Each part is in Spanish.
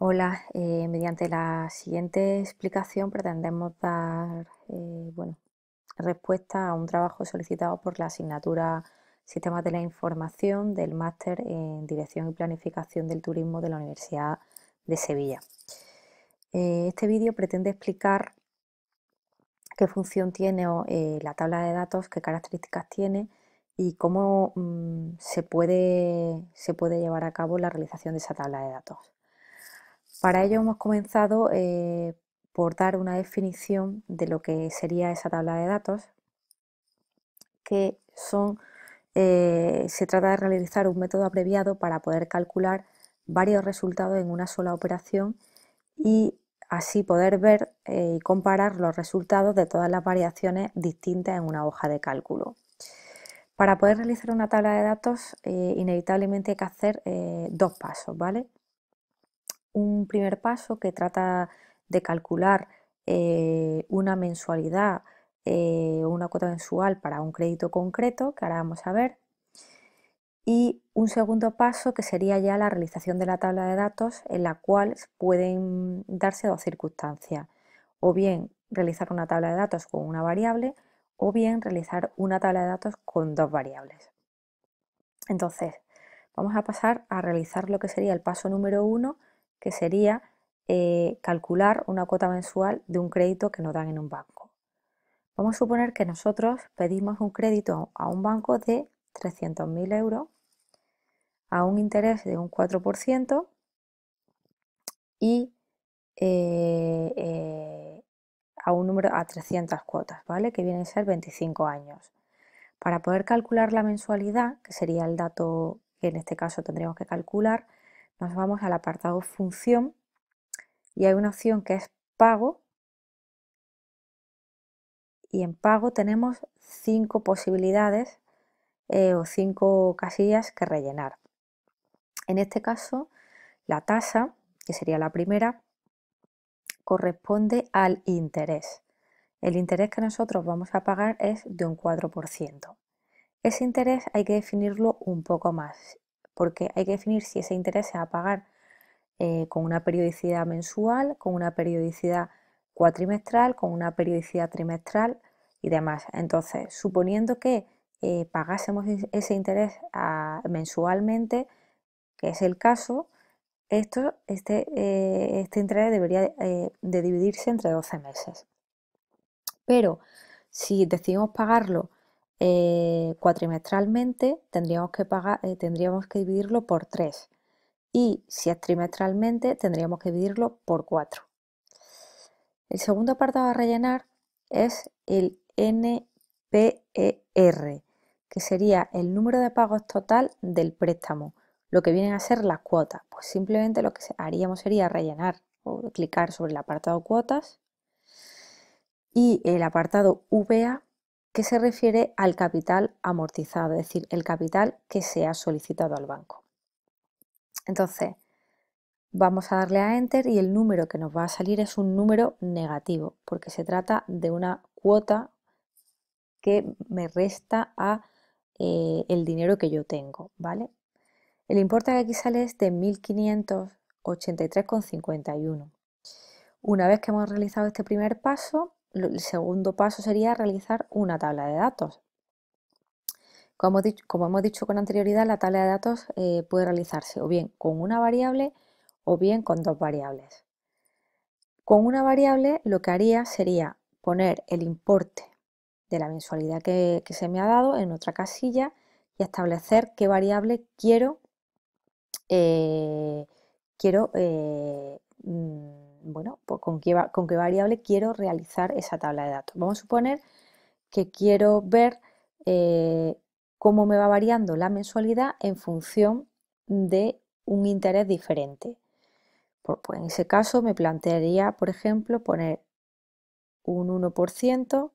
Hola, mediante la siguiente explicación pretendemos dar respuesta a un trabajo solicitado por la asignatura Sistemas de la Información del Máster en Dirección y Planificación del Turismo de la Universidad de Sevilla. Este vídeo pretende explicar qué función tiene la tabla de datos, qué características tiene y cómo se puede llevar a cabo la realización de esa tabla de datos. Para ello hemos comenzado por dar una definición de lo que sería esa tabla de datos, que se trata de realizar un método abreviado para poder calcular varios resultados en una sola operación y así poder ver y comparar los resultados de todas las variaciones distintas en una hoja de cálculo. Para poder realizar una tabla de datos, inevitablemente hay que hacer dos pasos, ¿vale? Un primer paso que trata de calcular una mensualidad o una cuota mensual para un crédito concreto, que ahora vamos a ver, y un segundo paso que sería ya la realización de la tabla de datos, en la cual pueden darse dos circunstancias, o bien realizar una tabla de datos con una variable o bien realizar una tabla de datos con dos variables. Entonces, vamos a pasar a realizar lo que sería el paso número 1, que sería calcular una cuota mensual de un crédito que nos dan en un banco. Vamos a suponer que nosotros pedimos un crédito a un banco de 300.000 euros a un interés de un 4% y a 300 cuotas, ¿vale? Que vienen a ser 25 años. Para poder calcular la mensualidad, que sería el dato que en este caso tendríamos que calcular, nos vamos al apartado función y hay una opción que es pago, y en pago tenemos 5 posibilidades o 5 casillas que rellenar. En este caso, la tasa, que sería la primera, corresponde al interés. El interés que nosotros vamos a pagar es de un 4%. Ese interés hay que definirlo un poco más, porque hay que definir si ese interés se va a pagar con una periodicidad mensual, con una periodicidad cuatrimestral, con una periodicidad trimestral y demás. Entonces, suponiendo que pagásemos ese interés mensualmente, que es el caso, este interés debería de dividirse entre 12 meses. Pero si decidimos pagarlo cuatrimestralmente, tendríamos que dividirlo por 3. Y si es trimestralmente, tendríamos que dividirlo por 4. El segundo apartado a rellenar es el NPER, que sería el número de pagos total del préstamo, lo que vienen a ser las cuotas. Pues simplemente lo que haríamos sería rellenar o clicar sobre el apartado cuotas y el apartado VA, que se refiere al capital amortizado, es decir, el capital que se ha solicitado al banco. Entonces, vamos a darle a Enter y el número que nos va a salir es un número negativo, porque se trata de una cuota que me resta a el dinero que yo tengo, ¿vale? El importe que aquí sale es de 1.583,51. Una vez que hemos realizado este primer paso, el segundo paso sería realizar una tabla de datos. Como hemos dicho con anterioridad, la tabla de datos puede realizarse o bien con una variable o bien con dos variables. Con una variable lo que haría sería poner el importe de la mensualidad que se me ha dado en otra casilla y establecer qué variable eh, pues con qué variable quiero realizar esa tabla de datos. Vamos a suponer que quiero ver cómo me va variando la mensualidad en función de un interés diferente. Pues en ese caso me plantearía, por ejemplo, poner un 1%,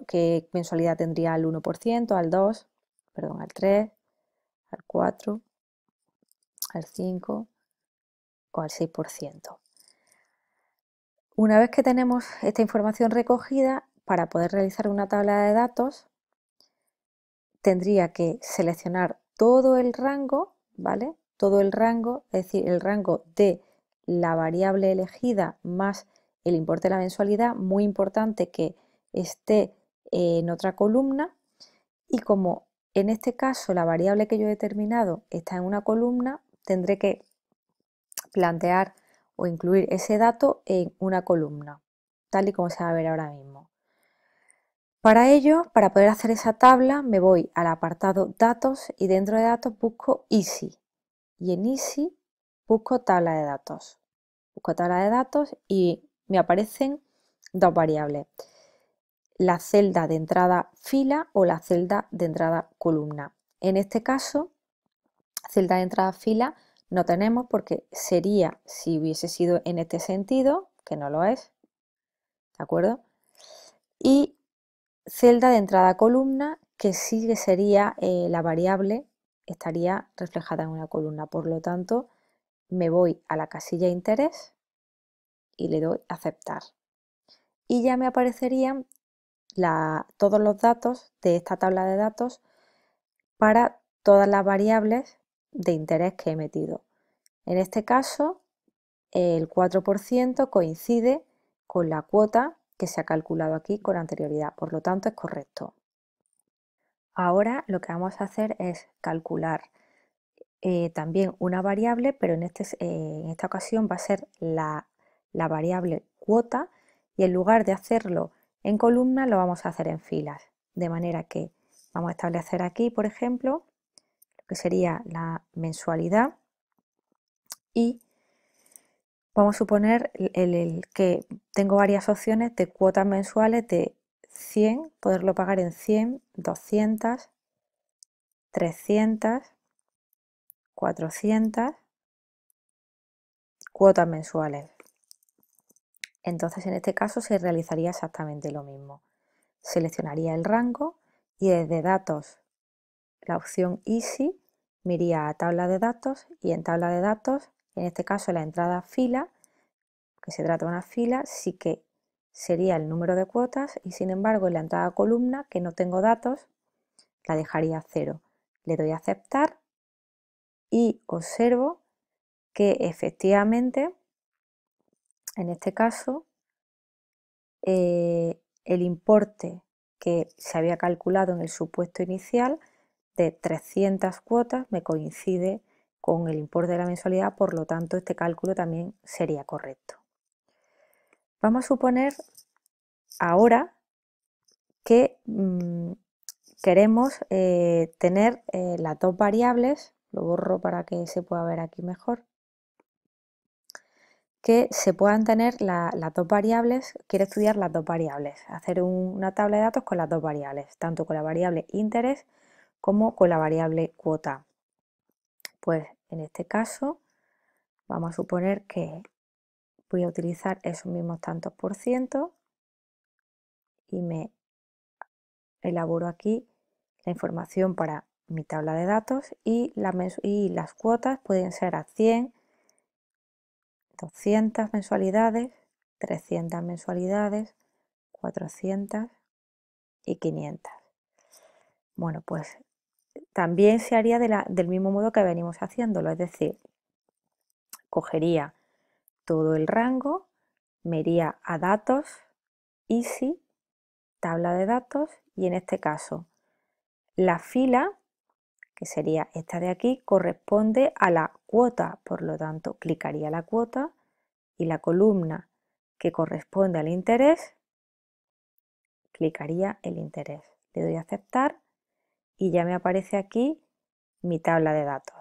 ¿qué mensualidad tendría al 1%, al 2, perdón, al 3, al 4, al 5 o al 6%. Una vez que tenemos esta información recogida, para poder realizar una tabla de datos, tendría que seleccionar todo el rango, ¿vale? Todo el rango, es decir, el rango de la variable elegida más el importe de la mensualidad, muy importante que esté en otra columna, y como en este caso la variable que yo he determinado está en una columna, tendré que plantear o incluir ese dato en una columna, tal y como se va a ver ahora mismo. Para ello, para poder hacer esa tabla, me voy al apartado Datos y dentro de Datos busco Easy. Y en Easy busco tabla de datos. Busco tabla de datos y me aparecen dos variables: la celda de entrada fila o la celda de entrada columna. En este caso, celda de entrada fila no tenemos porque sería si hubiese sido en este sentido, que no lo es, ¿de acuerdo? Y celda de entrada columna, que sí que sería la variable, estaría reflejada en una columna. Por lo tanto, me voy a la casilla interés y le doy a aceptar. Y ya me aparecerían todos los datos de esta tabla de datos para todas las variables de interés que he metido. En este caso, el 4% coincide con la cuota que se ha calculado aquí con anterioridad, por lo tanto es correcto. Ahora lo que vamos a hacer es calcular también una variable, pero en esta ocasión va a ser la variable cuota, y en lugar de hacerlo en columnas lo vamos a hacer en filas, de manera que vamos a establecer aquí, por ejemplo, lo que sería la mensualidad, y vamos a suponer que tengo varias opciones de cuotas mensuales de 100, poderlo pagar en 100, 200, 300, 400 cuotas mensuales. Entonces en este caso se realizaría exactamente lo mismo. Seleccionaría el rango y desde datos, la opción Easy, me iría a tabla de datos, y en tabla de datos, en este caso la entrada fila, que se trata de una fila, sí que sería el número de cuotas, y sin embargo en la entrada columna, que no tengo datos, la dejaría a 0. Le doy a aceptar y observo que efectivamente en este caso el importe que se había calculado en el supuesto inicial de 300 cuotas me coincide con el importe de la mensualidad, por lo tanto este cálculo también sería correcto. Vamos a suponer ahora que queremos tener las dos variables, lo borro para que se pueda ver aquí mejor, que se puedan tener las dos variables. Quiero estudiar las dos variables, hacer una tabla de datos con las dos variables, tanto con la variable interés como con la variable cuota. Pues en este caso vamos a suponer que voy a utilizar esos mismos tantos por ciento y me elaboro aquí la información para mi tabla de datos, y las cuotas pueden ser a 100, 200 mensualidades, 300 mensualidades, 400 y 500. Bueno, pues también se haría del mismo modo que venimos haciéndolo, es decir, cogería todo el rango, me iría a datos, Easy, tabla de datos, y en este caso la fila, que sería esta de aquí, corresponde a la cuota, por lo tanto clicaría la cuota, y la columna que corresponde al interés, clicaría el interés. Le doy a aceptar y ya me aparece aquí mi tabla de datos.